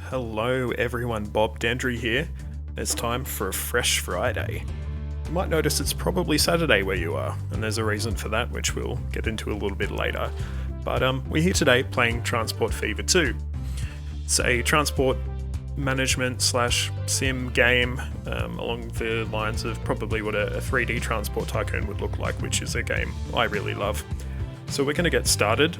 Hello everyone, Bob Dendry here. It's time for a fresh Friday. You might notice it's probably Saturday where you are, and there's a reason for that which we'll get into a little bit later. But we're here today playing Transport Fever 2. It's a transport management slash sim game along the lines of probably what a 3D transport tycoon would look like, which is a game I really love. So we're going to get started.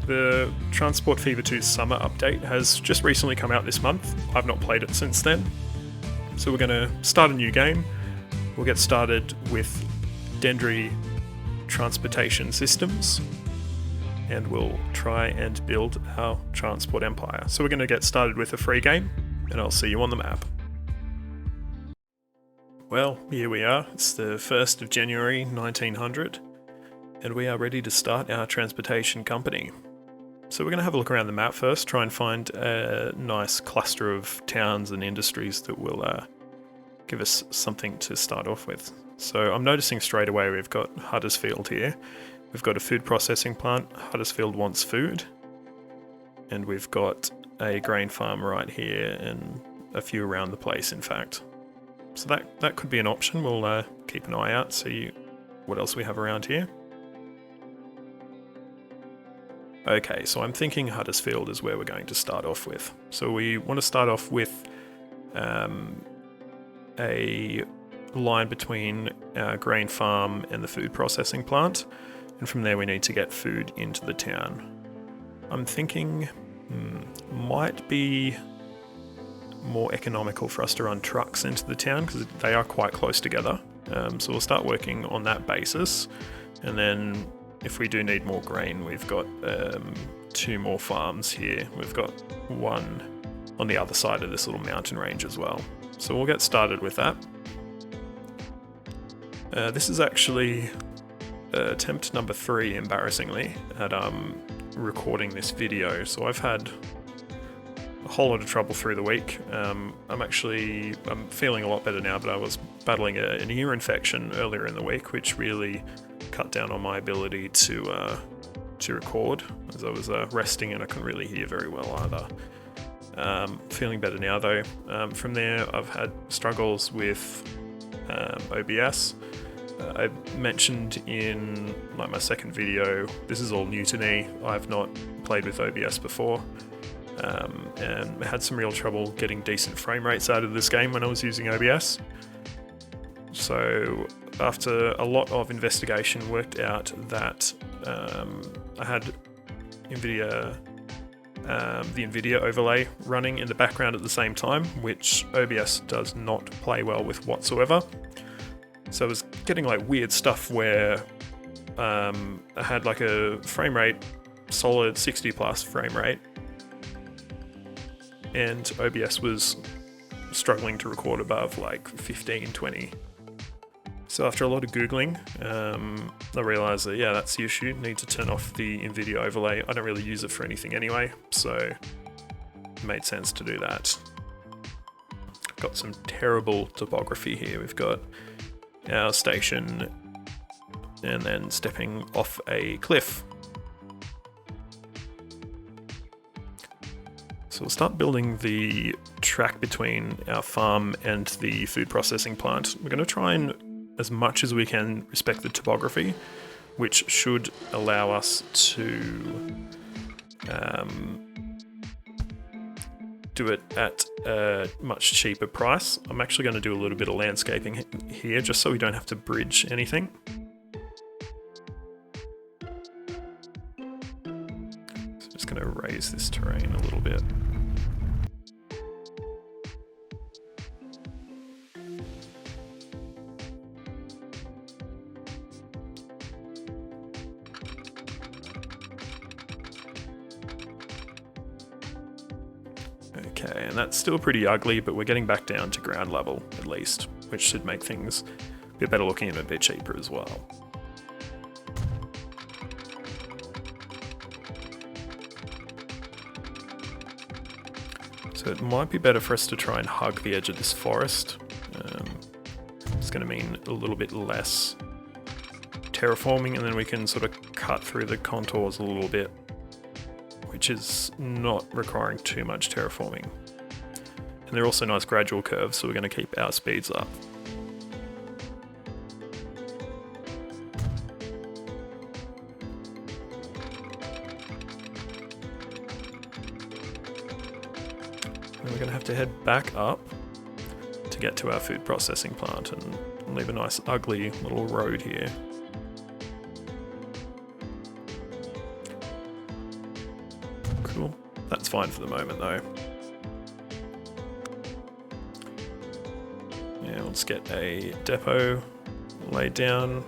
The Transport Fever 2 summer update has just recently come out this month. I've not played it since then. So we're going to start a new game. We'll get started with Dendry Transportation Systems, and we'll try and build our transport empire. So we're going to get started with a free game, and I'll see you on the map. Well, here we are. It's the 1st of January 1900, and we are ready to start our transportation company. So we're going to have a look around the map first, try and find a nice cluster of towns and industries that will give us something to start off with. So I'm noticing straight away we've got Huddersfield here. We've got a food processing plant. Huddersfield wants food. And we've got a grain farm right here and a few around the place, in fact. So that could be an option. We'll keep an eye out, see what else we have around here. Okay, so I'm thinking Huddersfield is where we're going to start off with. So we want to start off with a line between our grain farm and the food processing plant, and from there we need to get food into the town. I'm thinking might be more economical for us to run trucks into the town because they are quite close together. So we'll start working on that basis, and then if we do need more grain, we've got 2 more farms here. We've got one on the other side of this little mountain range as well. So we'll get started with that. This is actually attempt number 3, embarrassingly, at recording this video. So I've had a whole lot of trouble through the week. I'm feeling a lot better now, but I was battling an ear infection earlier in the week, which really cut down on my ability to record, as I was resting and I couldn't really hear very well either. Feeling better now though. From there I've had struggles with OBS. I mentioned in my 2nd video, this is all new to me. I've not played with OBS before, and I had some real trouble getting decent frame rates out of this game when I was using OBS. So after a lot of investigation, worked out that I had the NVIDIA overlay running in the background at the same time, which OBS does not play well with whatsoever. So I was getting like weird stuff where I had like a frame rate, solid 60 plus frame rate, and OBS was struggling to record above like 15, 20. So after a lot of Googling, I realised that, that's the issue. Need to turn off the NVIDIA overlay. I don't really use it for anything anyway, so it made sense to do that. Got some terrible topography here. We've got our station and then stepping off a cliff. So we'll start building the track between our farm and the food processing plant. We're going to try and, as much as we can, respect the topography, which should allow us to do it at a much cheaper price. I'm actually going to do a little bit of landscaping here just so we don't have to bridge anything. So just going to raise this terrain a little bit. Okay, and that's still pretty ugly, but we're getting back down to ground level, at least, which should make things a bit better looking and a bit cheaper as well. So it might be better for us to try and hug the edge of this forest. It's going to mean a little bit less terraforming, and then we can sort of cut through the contours a little bit which is not requiring too much terraforming. And they're also nice gradual curves, so we're going to keep our speeds up. And we're going to have to head back up to get to our food processing plant and leave a nice ugly little road here. Cool. That's fine for the moment though. Yeah, let's get a depot laid down.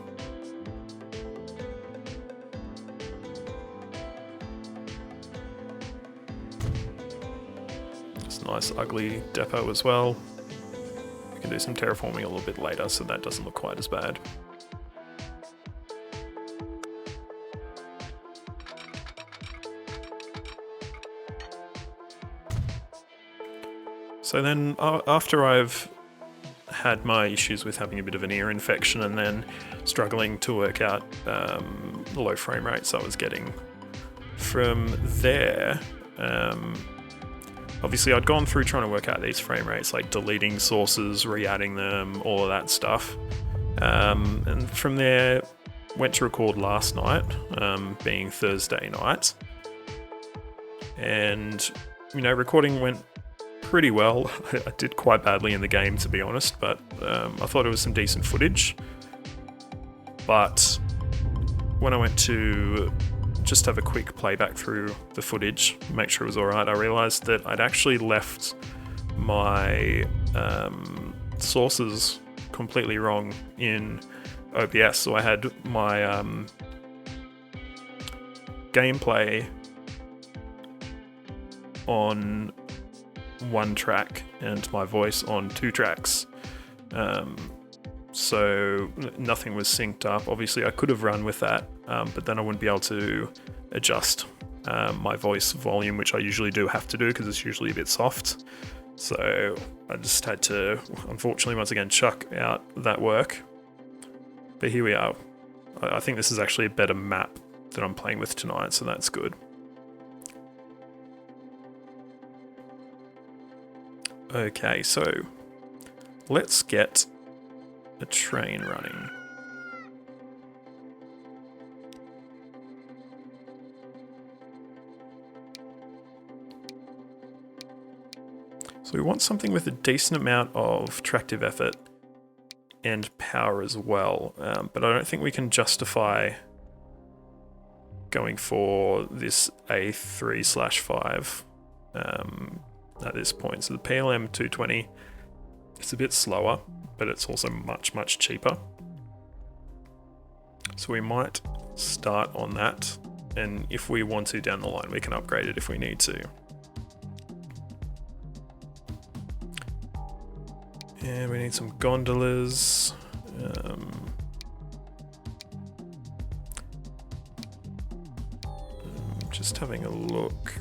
It's a nice ugly depot as well. We can do some terraforming a little bit later so that doesn't look quite as bad. So then after I've had my issues with having a bit of an ear infection and then struggling to work out the low frame rates I was getting from there, obviously I'd gone through trying to work out these frame rates, like deleting sources, re-adding them, all of that stuff. And from there, went to record last night, being Thursday night. And, you know, recording went pretty well. I did quite badly in the game, to be honest, but I thought it was some decent footage. But when I went to just have a quick playback through the footage, make sure it was alright, I realised that I'd actually left my sources completely wrong in OBS. So I had my gameplay on one track and my voice on two tracks. So nothing was synced up. Obviously I could have run with that, but then I wouldn't be able to adjust my voice volume, which I usually do have to do because it's usually a bit soft. So I just had to, unfortunately, once again, chuck out that work. But here we are. I think this is actually a better map that I'm playing with tonight, so that's good. Okay, so let's get a train running. So we want something with a decent amount of tractive effort and power as well, but I don't think we can justify going for this A3/5 at this point. So the PLM 220, it's a bit slower, but it's also much, much cheaper. So we might start on that, and if we want to down the line, we can upgrade it if we need to. And we need some gondolas. Just having a look.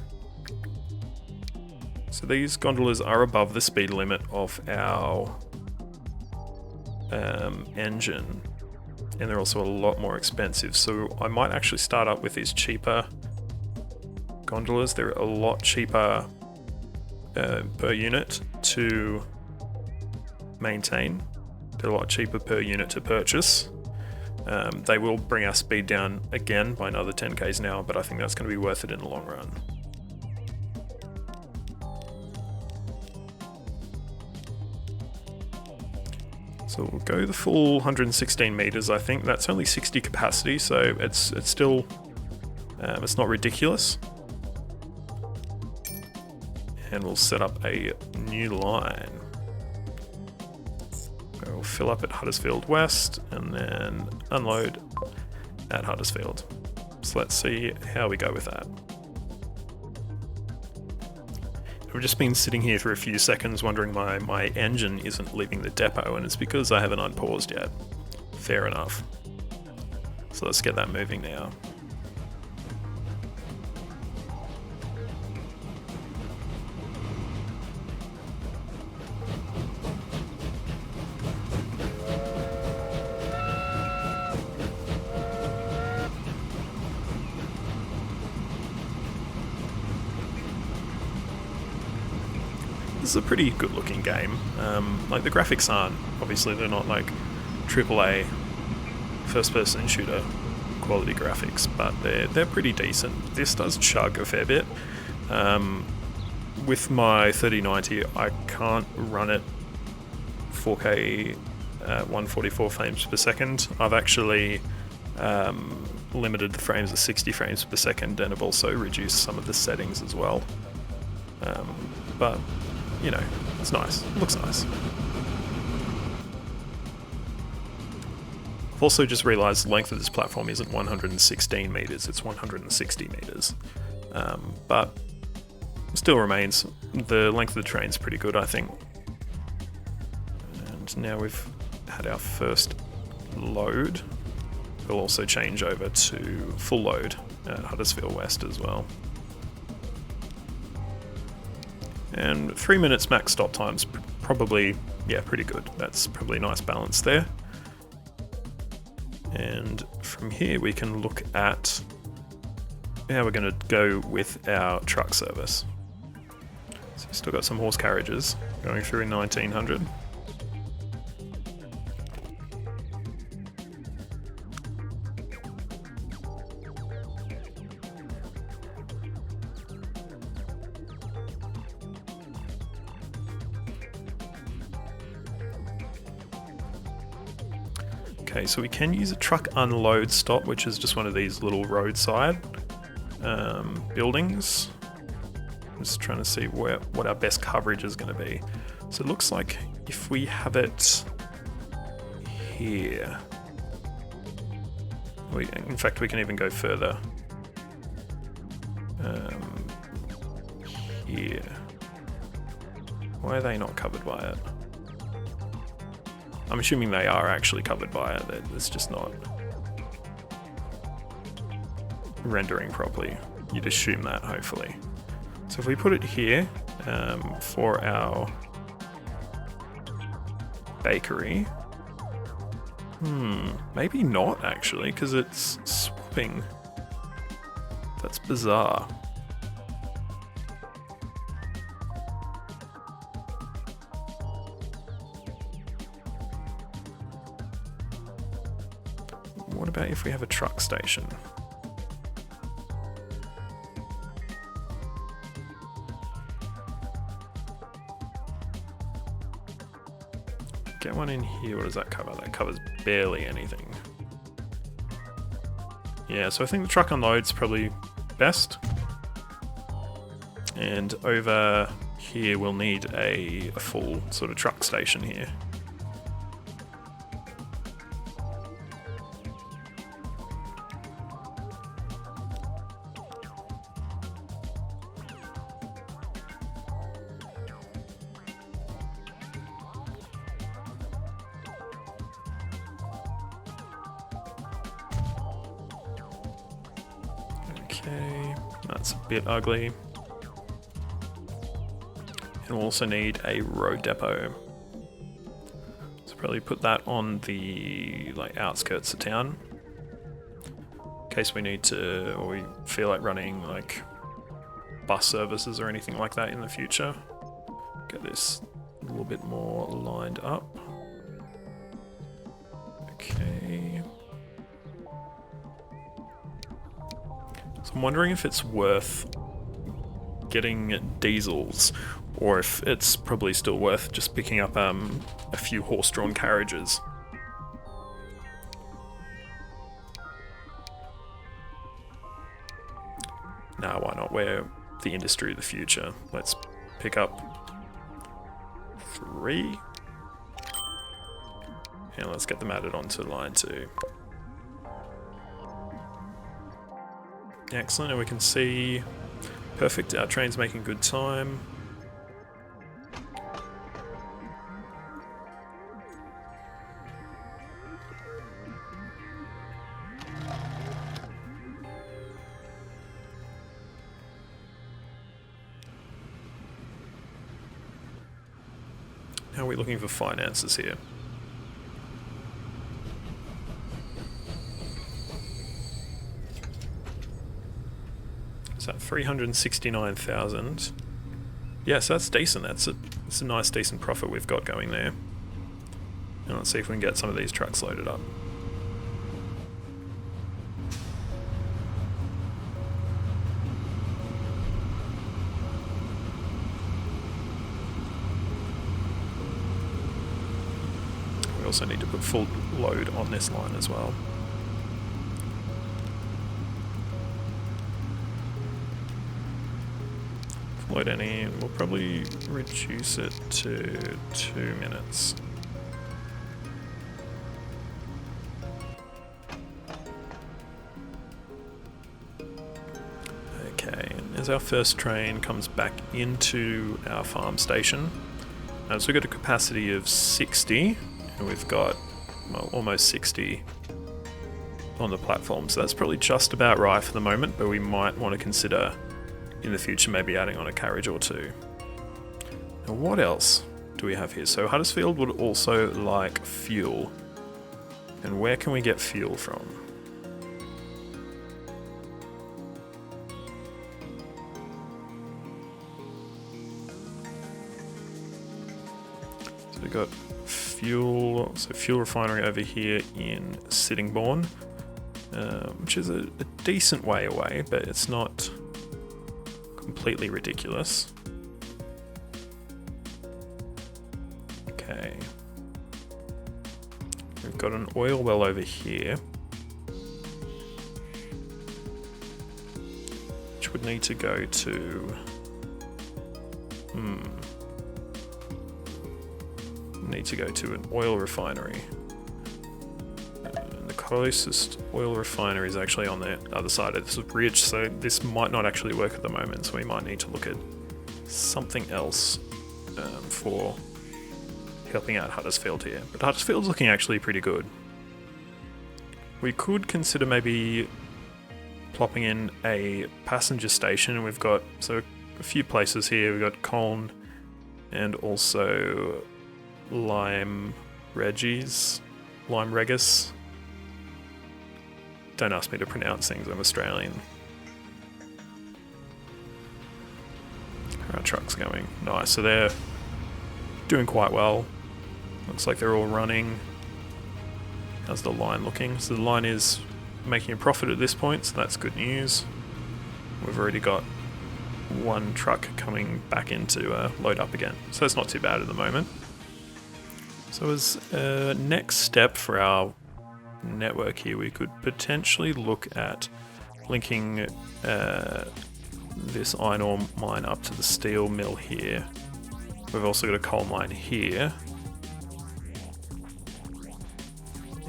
So these gondolas are above the speed limit of our engine, and they're also a lot more expensive. So I might actually start up with these cheaper gondolas. They're a lot cheaper per unit to maintain. They're a lot cheaper per unit to purchase. They will bring our speed down again by another 10 k's an hour, but I think that's going to be worth it in the long run. So we'll go the full 116 meters. I think that's only 60 capacity, so it's still it's not ridiculous. And we'll set up a new line. We'll fill up at Huddersfield West and then unload at Huddersfield. So let's see how we go with that. I've just been sitting here for a few seconds wondering why my engine isn't leaving the depot, and it's because I haven't unpaused yet. Fair enough. So let's get that moving now. this is a pretty good looking game. Like the graphics aren't, obviously they're not like AAA first person shooter quality graphics, but they're pretty decent. This does chug a fair bit. With my 3090 I can't run it 4K at 144 frames per second. I've actually limited the frames to 60 frames per second, and have also reduced some of the settings as well. But, you know, it's nice. It looks nice. I've also just realised the length of this platform isn't 116 metres, it's 160 metres. But still remains, the length of the train's pretty good, I think. And now we've had our first load. We'll also change over to full load at Huddersfield West as well. And 3 minutes max stop time's probably, yeah, pretty good. That's probably a nice balance there. And from here we can look at how we're going to go with our truck service. So we've still got some horse carriages going through in 1900. Okay, so we can use a truck unload stop, which is just one of these little roadside buildings. I'm just trying to see what our best coverage is going to be. So it looks like if we have it here, in fact we can even go further. Here. Why are they not covered by it? I'm assuming they are actually covered by it, it's just not rendering properly. You'd assume that, hopefully. So if we put it here for our bakery, maybe not actually, because it's swapping. That's bizarre. What about if we have a truck station? Get one in here, what does that cover? That covers barely anything. Yeah, so I think the truck unload's probably best. And over here we'll need a full sort of truck station here. Okay, that's a bit ugly. And we'll also need a road depot. So probably put that on the outskirts of town, in case we need to, or we feel like running like bus services or anything like that in the future. Get this a little bit more lined up. Okay. So I'm wondering if it's worth getting diesels, or if it's probably still worth just picking up a few horse-drawn carriages. Nah, why not? We're the industry of the future. Let's pick up 3. And let's get them added onto line 2. Excellent, and we can see, perfect, our train's making good time. How are we looking for finances here? Is that 369,000? Yeah, so that's decent. That's a nice, decent profit we've got going there. And let's see if we can get some of these trucks loaded up. We also need to put full load on this line as well. Load any, we'll probably reduce it to 2 minutes. Okay, and as our first train comes back into our farm station, so we've got a capacity of 60, and we've got almost 60 on the platform, so that's probably just about right for the moment, but we might want to consider in the future maybe adding on a carriage or two. Now what else do we have here? So Huddersfield would also like fuel. And where can we get fuel from? So we've got fuel refinery over here in Sittingbourne, which is a decent way away, but it's not completely ridiculous. Okay. We've got an oil well over here, which would need to go to... Need to go to an oil refinery. And the closest oil refinery is actually on the other side of this bridge, so this might not actually work at the moment, so we might need to look at something else for helping out Huddersfield here. But Huddersfield's looking actually pretty good. We could consider maybe plopping in a passenger station. We've got a few places here. We've got Colne and also Lyme Regis. Don't ask me to pronounce things, I'm Australian. How are our trucks going? Nice, so they're doing quite well. Looks like they're all running. How's the line looking? So the line is making a profit at this point, so that's good news. We've already got one truck coming back in to load up again, so it's not too bad at the moment. So as a next step for our network here, we could potentially look at linking this iron ore mine up to the steel mill here. We've also got a coal mine here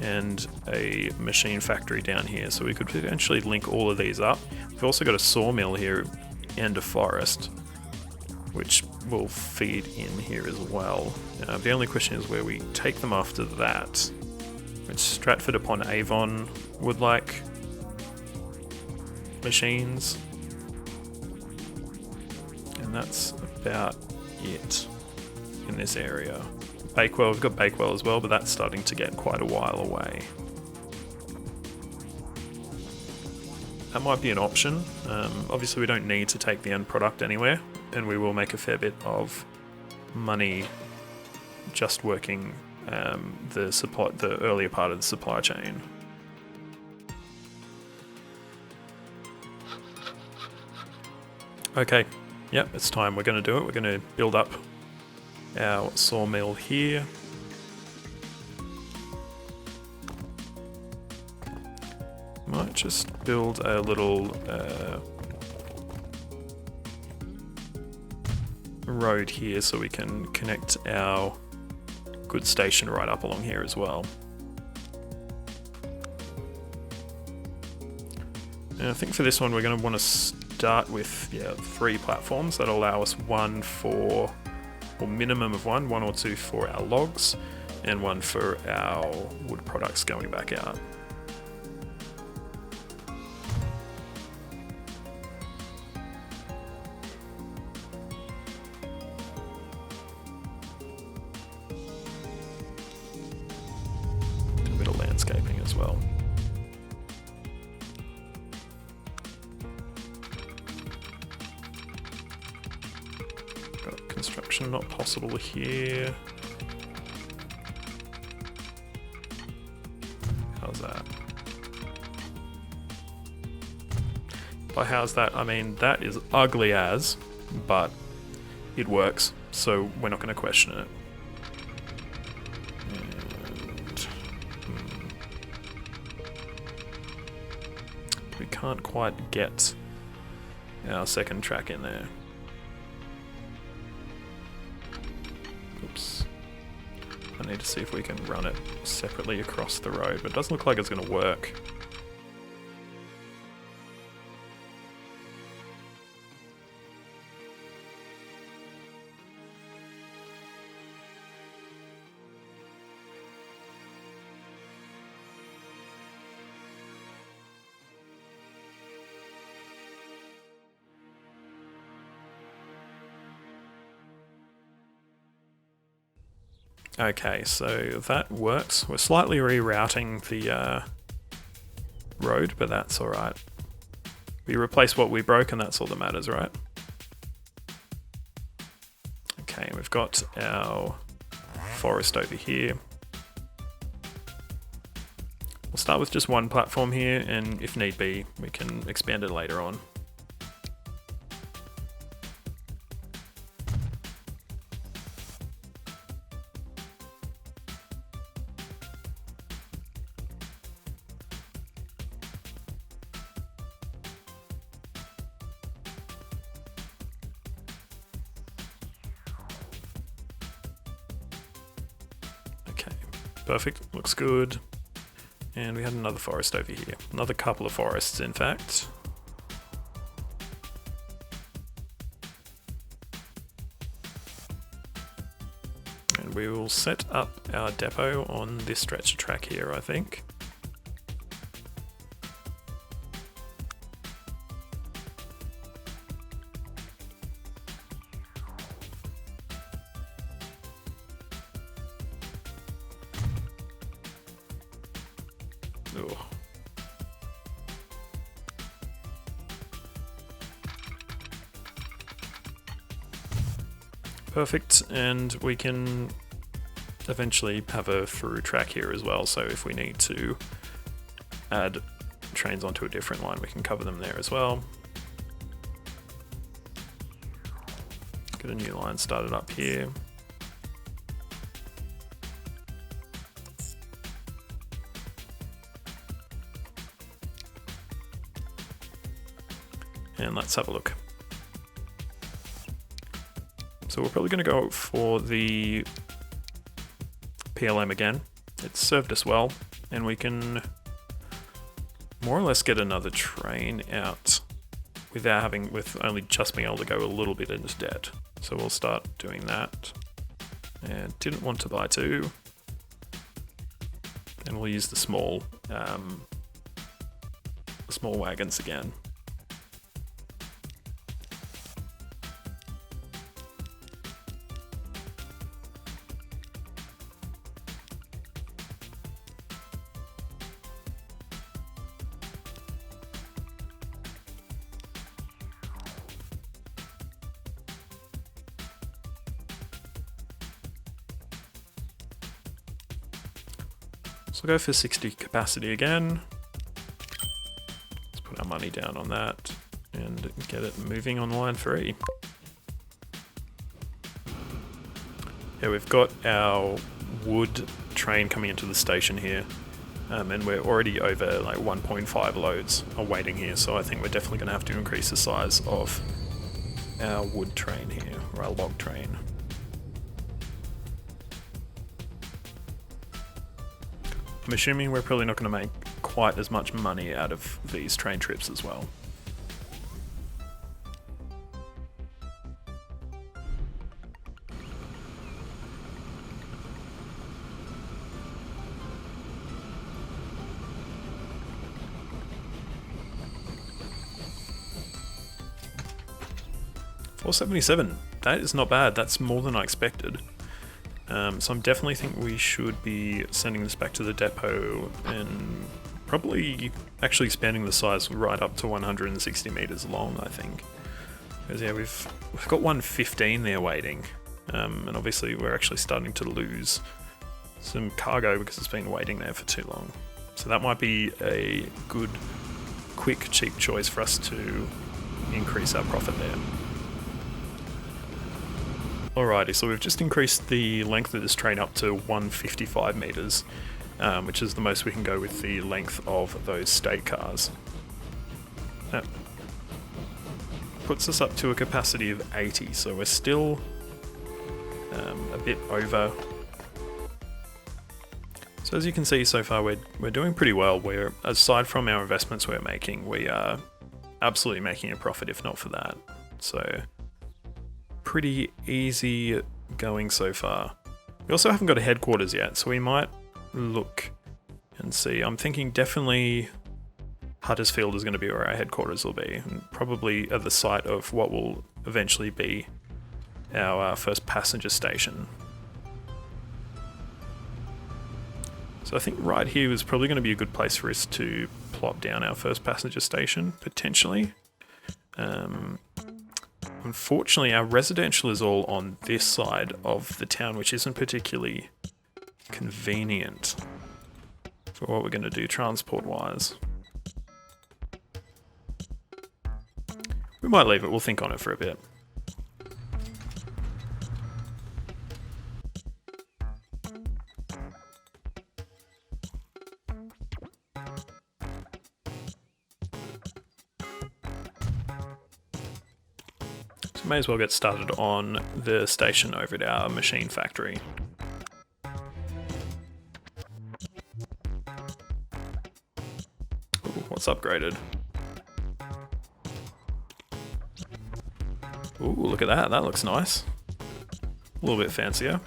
and a machine factory down here, so we could potentially link all of these up. We've also got a sawmill here and a forest, which will feed in here as well. The only question is where we take them after that. Which Stratford upon Avon would like machines, and that's about it in this area. Bakewell, we've got Bakewell as well, but that's starting to get quite a while away. That might be an option. Obviously we don't need to take the end product anywhere, and we will make a fair bit of money just working the earlier part of the supply chain. Okay, yep, it's time. We're going to do it. We're going to build up our sawmill here. Might just build a little road here so we can connect our goods station right up along here as well. And I think for this one we're going to want to start with 3 platforms that allow us one for, or minimum of one or two for our logs, and one for our wood products going back out. Landscaping as well. Got Construction not possible here. How's that? By how's that, I mean that is ugly as, but it works, so we're not going to question it. And, we can't quite get our second track in there. Oops. I need to see if we can run it separately across the road, but it doesn't look like it's going to work. Okay, so that works. We're slightly rerouting the road, but that's alright. We replaced what we broke and that's all that matters, right? Okay, we've got our forest over here. We'll start with just one platform here, and if need be, we can expand it later on. Perfect, looks good. And we had another forest over here. Another couple of forests, in fact. And we will set up our depot on this stretch of track here, I think. Perfect, and we can eventually have a through track here as well, so if we need to add trains onto a different line, we can cover them there as well. Get a new line started up here. And let's have a look. So we're probably going to go for the PLM again. It's served us well, and we can more or less get another train out with only just being able to go a little bit into debt. So we'll start doing that. And didn't want to buy two. And we'll use the small wagons again. So we'll go for 60 capacity again. Let's put our money down on that and get it moving on line 3. Yeah, we've got our wood train coming into the station here, and we're already over like 1.5 loads are waiting here, so I think we're definitely going to have to increase the size of our wood train here, or our log train. I'm assuming we're probably not going to make quite as much money out of these train trips as well. $477. That is not bad. That's more than I expected. So I definitely think we should be sending this back to the depot and probably actually expanding the size right up to 160 meters long, I think. Because yeah, we've got 115 there waiting, and obviously we're actually starting to lose some cargo because it's been waiting there for too long. So that might be a good, quick, cheap choice for us to increase our profit there. Alrighty, so we've just increased the length of this train up to 155 meters, which is the most we can go with the length of those state cars. That puts us up to a capacity of 80, so we're still a bit over. So as you can see so far, we're doing pretty well. We're, aside from our investments we're making, we are absolutely making a profit, if not for that. So pretty easy going so far. We also haven't got a headquarters yet, so we might look and see. I'm thinking definitely Huddersfield is going to be where our headquarters will be, and probably at the site of what will eventually be our first passenger station. So I think right here is probably going to be a good place for us to plop down our first passenger station, potentially. Unfortunately, our residential is all on this side of the town, which isn't particularly convenient for what we're going to do transport-wise. We might leave it, we'll think on it for a bit. May as well get started on the station over at our machine factory. Ooh, what's upgraded? Ooh, look at that, that looks nice. A little bit fancier.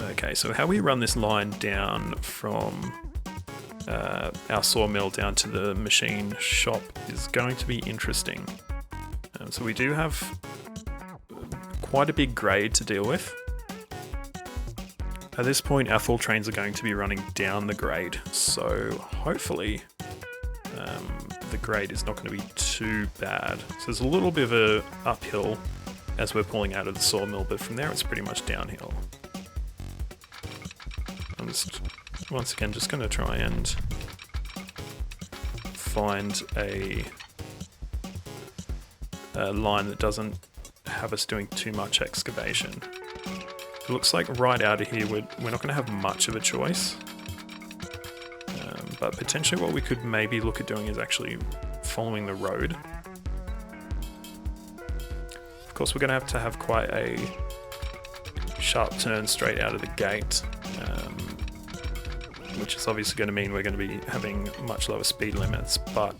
Okay, so how we run this line down from our sawmill down to the machine shop is going to be interesting. So we do have quite a big grade to deal with. At this point, our full trains are going to be running down the grade, so hopefully the grade is not going to be too bad. So there's a little bit of a uphill as we're pulling out of the sawmill, but from there it's pretty much downhill. I'm just, once again, just going to try and find a line that doesn't have us doing too much excavation. It looks like right out of here we're not going to have much of a choice, but potentially what we could maybe look at doing is actually following the road. Of course, we're going to have quite a sharp turn straight out of the gate, which is obviously going to mean we're going to be having much lower speed limits, but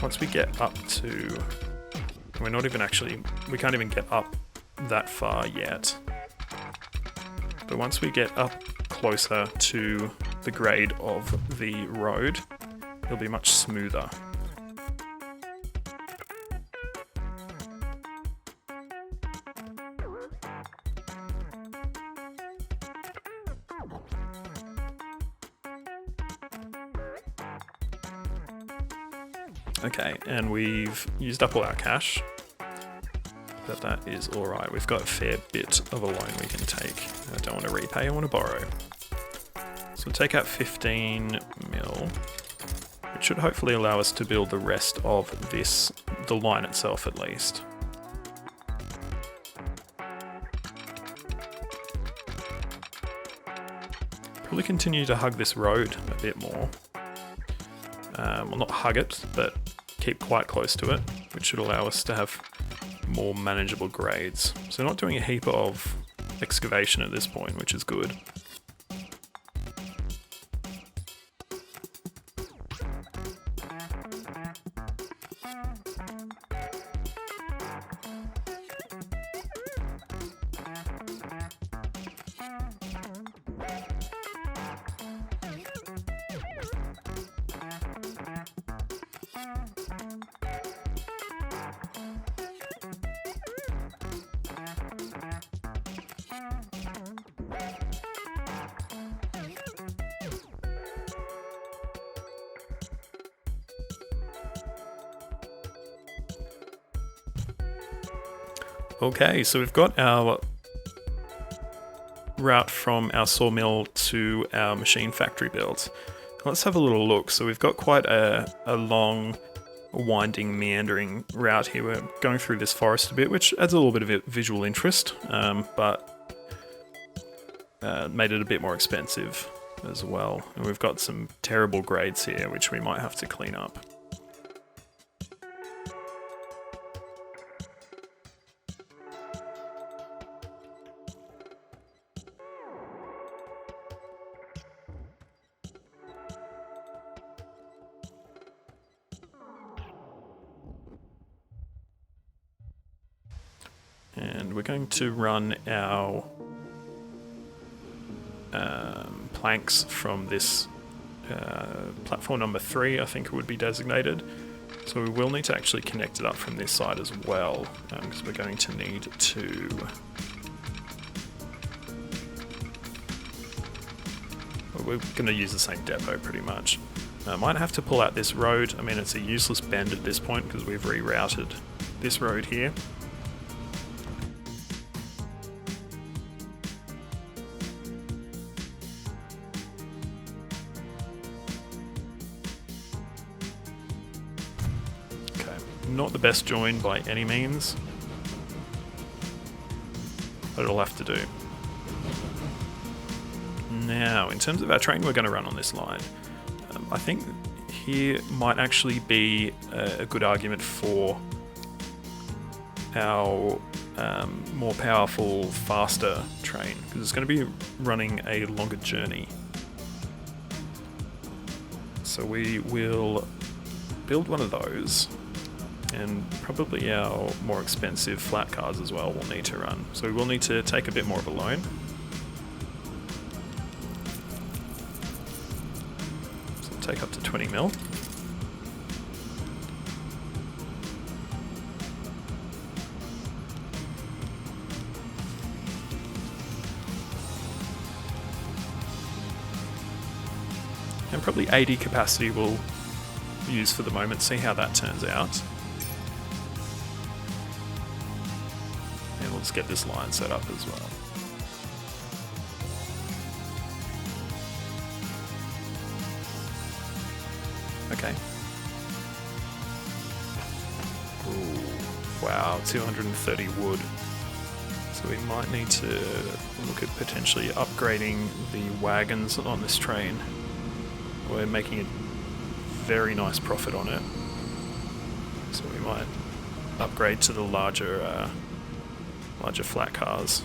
once we get up to, we can't even get up that far yet, but once we get up closer to the grade of the road, it'll be much smoother. Okay, and we've used up all our cash, but that is alright. We've got a fair bit of a loan we can take. I don't want to repay, I want to borrow. So we'll take out 15 mil, which should hopefully allow us to build the rest of this, the line itself at least. Probably continue to hug this road a bit more. Well, not hug it, but keep quite close to it, which should allow us to have more manageable grades. So not doing a heap of excavation at this point, which is good. Okay, so we've got our route from our sawmill to our machine factory built. Let's have a little look. So we've got quite a long, winding, meandering route here. We're going through this forest a bit, which adds a little bit of visual interest, but made it a bit more expensive as well. And we've got some terrible grades here, which we might have to clean up. And we're going to run our planks from this platform number 3, I think it would be designated. So we will need to actually connect it up from this side as well, because we're going to need to... We're going to use the same depot pretty much. Might have to pull out this road. I mean, it's a useless bend at this point because we've rerouted this road here. Not the best join by any means, but it'll have to do. Now, in terms of our train we're going to run on this line, I think here might actually be a good argument for our more powerful, faster train, because it's going to be running a longer journey. So we will build one of those. And probably our more expensive flat cars as well will need to run. So we will need to take a bit more of a loan. So we'll take up to 20 mil. And probably 80 capacity we'll use for the moment, see how that turns out. Let's get this line set up as well. Okay. Ooh, wow, 230 wood. So we might need to look at potentially upgrading the wagons on this train. We're making a very nice profit on it. So we might upgrade to the larger flat cars.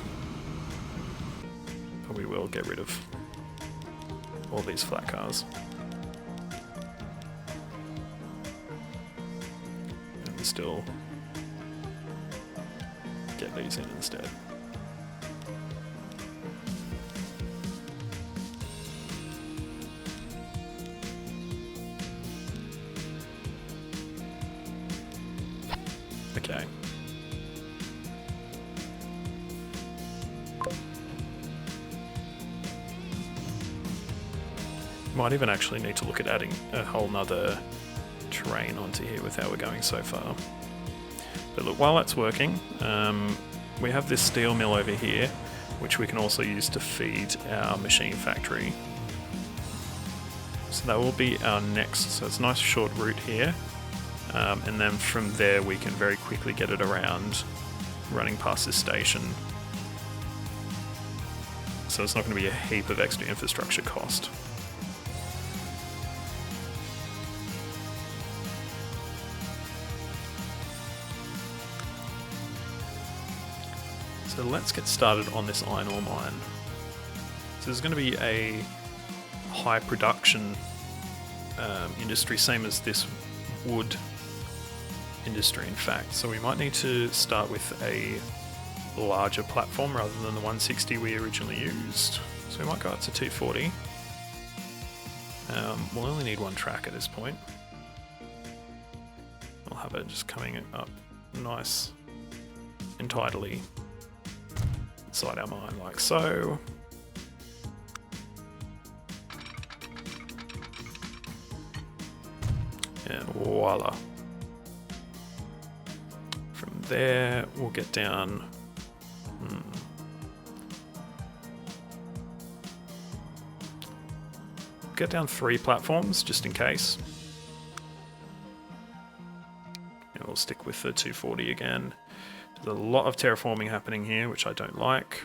But we will get rid of all these flat cars. And still get these in instead. Okay. Might even actually need to look at adding a whole nother train onto here with how we're going so far. But look, while that's working, we have this steel mill over here, which we can also use to feed our machine factory. So that will be our next, so it's a nice short route here. And then from there we can very quickly get it around, running past this station. So it's not going to be a heap of extra infrastructure cost. So let's get started on this iron ore mine. So there's going to be a high production industry, same as this wood industry in fact. So we might need to start with a larger platform rather than the 160 we originally used. So we might go up to 240. We'll only need one track at this point. I'll have it just coming up nice and tidily inside our mine like so. And voila. From there, we'll get down Get down 3 platforms just in case. And we'll stick with the 240 again. There's a lot of terraforming happening here, which I don't like.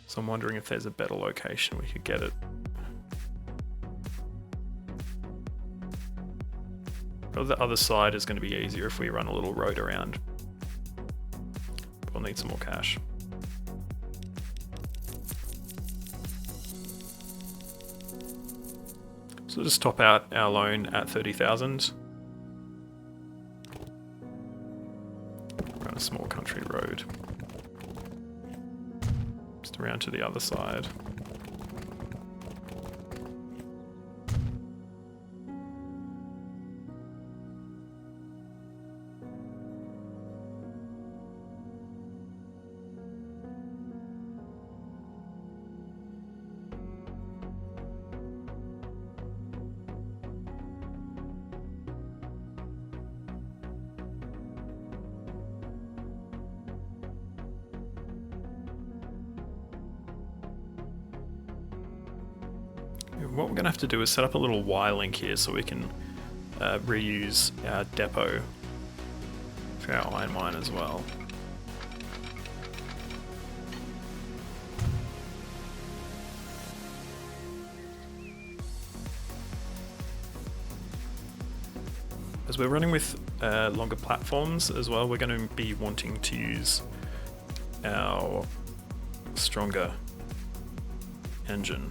So I'm wondering if there's a better location we could get it. But the other side is going to be easier if we run a little road around. We'll need some more cash. So we'll just top out our loan at 30,000. Run a small country road. Just around to the other side. What we're going to have to do is set up a little Y link here so we can reuse our depot for our iron mine as well. As we're running with longer platforms as well, we're going to be wanting to use our stronger engine.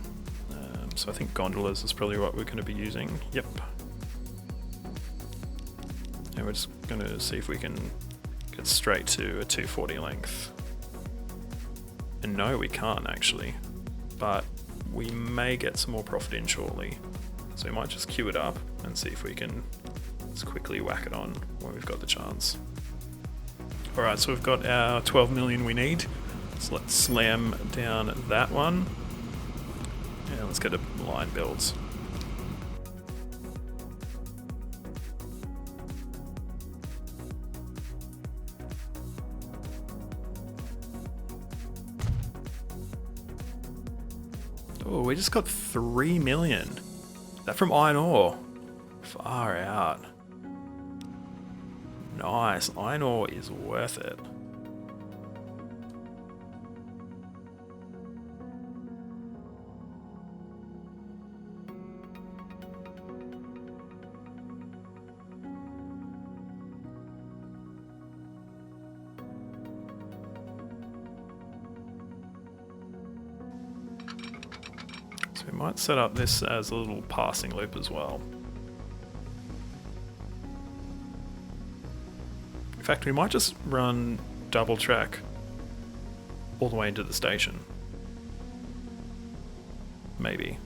So I think gondolas is probably what we're going to be using. Yep. And we're just going to see if we can get straight to a 240 length. And no, we can't actually. But we may get some more profit in shortly. So we might just queue it up and see if we can just quickly whack it on when we've got the chance. Alright, so we've got our 12 million we need. So let's slam down that one. Yeah, let's get a line built. Oh, we just got 3 million. Is that from iron ore? Far out. Nice, iron ore is worth it. So we might set up this as a little passing loop as well. In fact, we might just run double track all the way into the station. Maybe.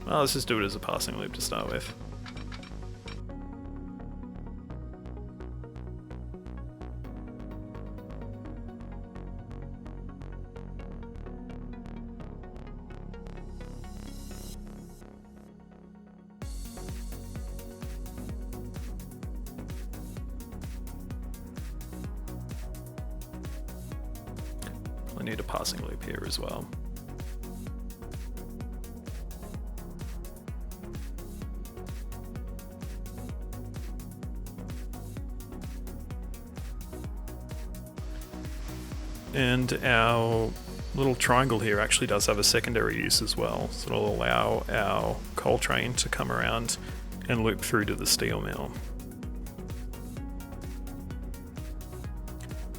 Well, let's just do it as a passing loop to start with. I need a passing loop here as well. And our little triangle here actually does have a secondary use as well. So it'll allow our coal train to come around and loop through to the steel mill.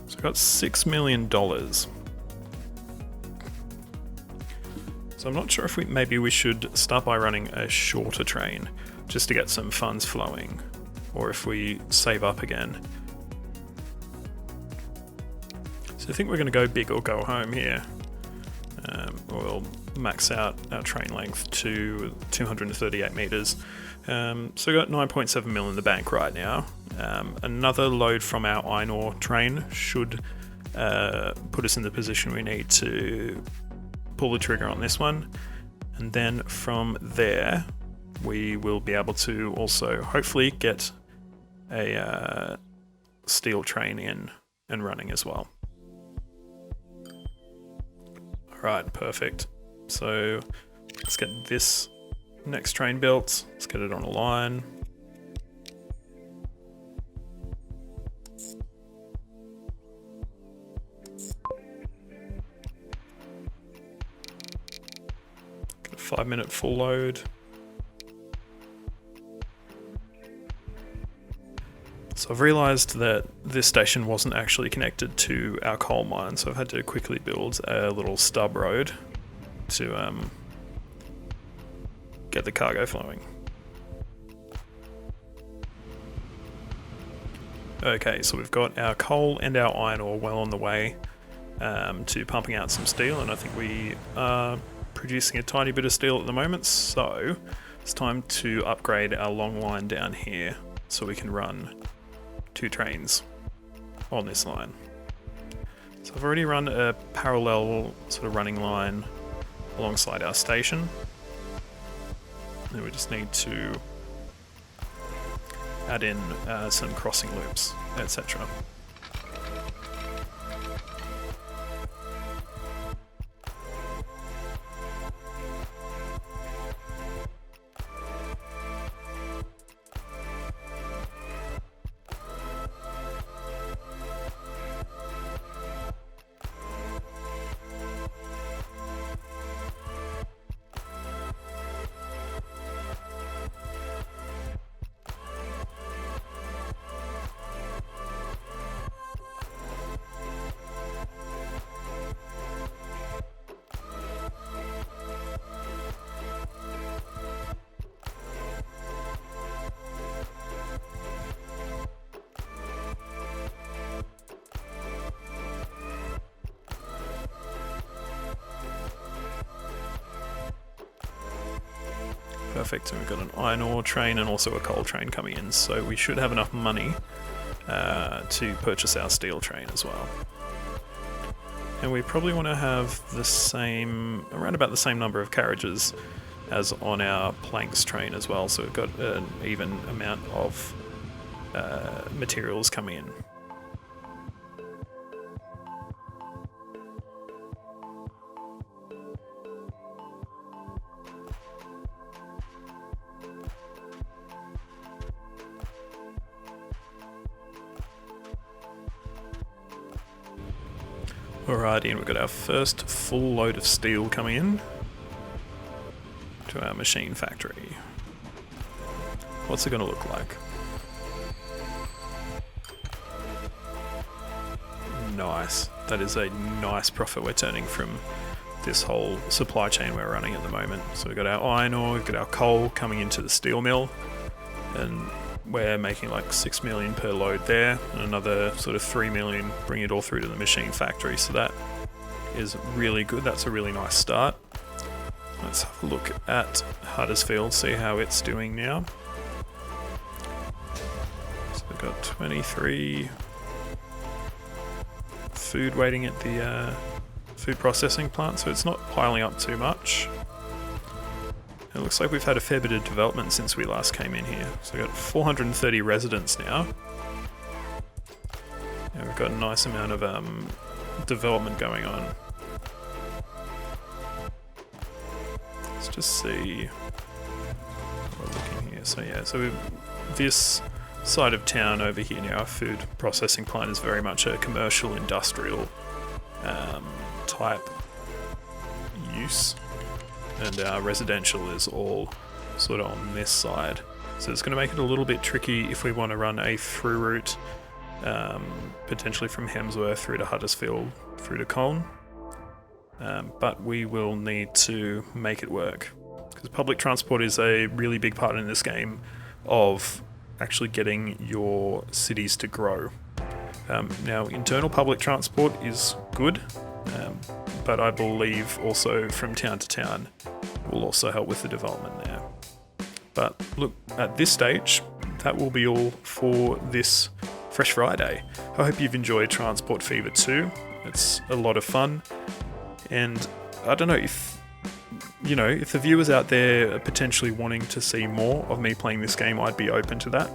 So we've got $6 million. So I'm not sure if maybe we should start by running a shorter train just to get some funds flowing, or if we save up again. So I think we're going to go big or go home here. We'll max out our train length to 238 meters. So we've got 9.7 mil in the bank right now. Another load from our iron ore train should put us in the position we need to pull the trigger on this one, and then from there we will be able to also hopefully get a steel train in and running as well. Alright, perfect. So let's get this next train built. Let's get it on a line. Get a 5-minute full load. So I've realised that this station wasn't actually connected to our coal mine, so I've had to quickly build a little stub road to get the cargo flowing. Okay, so we've got our coal and our iron ore well on the way to pumping out some steel, and I think we are producing a tiny bit of steel at the moment, so it's time to upgrade our long line down here so we can run 2 trains on this line. So I've already run a parallel sort of running line alongside our station. And we just need to add in some crossing loops, etc. Perfect, so we've got an iron ore train and also a coal train coming in, so we should have enough money to purchase our steel train as well. And we probably want to have the same, around about the same number of carriages as on our planks train as well, so we've got an even amount of materials coming in. Alrighty, and we've got our first full load of steel coming in to our machine factory. What's it going to look like? Nice. That is a nice profit we're turning from this whole supply chain we're running at the moment. So we've got our iron ore, we've got our coal coming into the steel mill, and we're making like 6 million per load there, and another sort of 3 million, bring it all through to the machine factory. So that is really good. That's a really nice start. Let's have a look at Huddersfield, see how it's doing now. So we've got 23 food waiting at the food processing plant, so it's not piling up too much. It looks like we've had a fair bit of development since we last came in here. So we've got 430 residents now. And we've got a nice amount of development going on. Let's just see what we're looking here. So yeah, so this side of town over here now, our food processing plant is very much a commercial, industrial type use. And our residential is all sort of on this side. So it's going to make it a little bit tricky if we want to run a through route, potentially from Hemsworth through to Huddersfield, through to Colne. But we will need to make it work. Because public transport is a really big part in this game of actually getting your cities to grow. Now, internal public transport is good, but I believe also from town to town will also help with the development there. But look, at this stage, that will be all for this Fresh Friday. I hope you've enjoyed Transport Fever 2. It's a lot of fun, and I don't know if the viewers out there are potentially wanting to see more of me playing this game, I'd be open to that.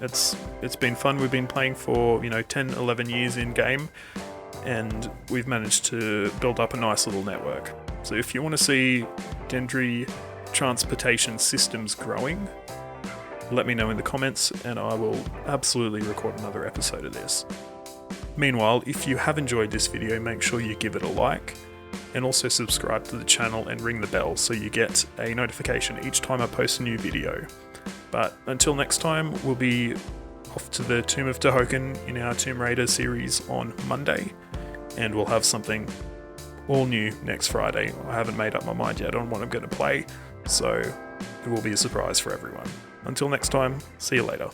it's been fun. We've been playing for 10, 11 years in game, and we've managed to build up a nice little network. So if you want to see Dendry Transportation Systems growing, let me know in the comments and I will absolutely record another episode of this. Meanwhile, if you have enjoyed this video, make sure you give it a like and also subscribe to the channel and ring the bell so you get a notification each time I post a new video. But until next time, we'll be off to the Tomb of Tehokan in our Tomb Raider series on Monday, and we'll have something all new next Friday. I haven't made up my mind yet on what I'm going to play, so it will be a surprise for everyone. Until next time, see you later.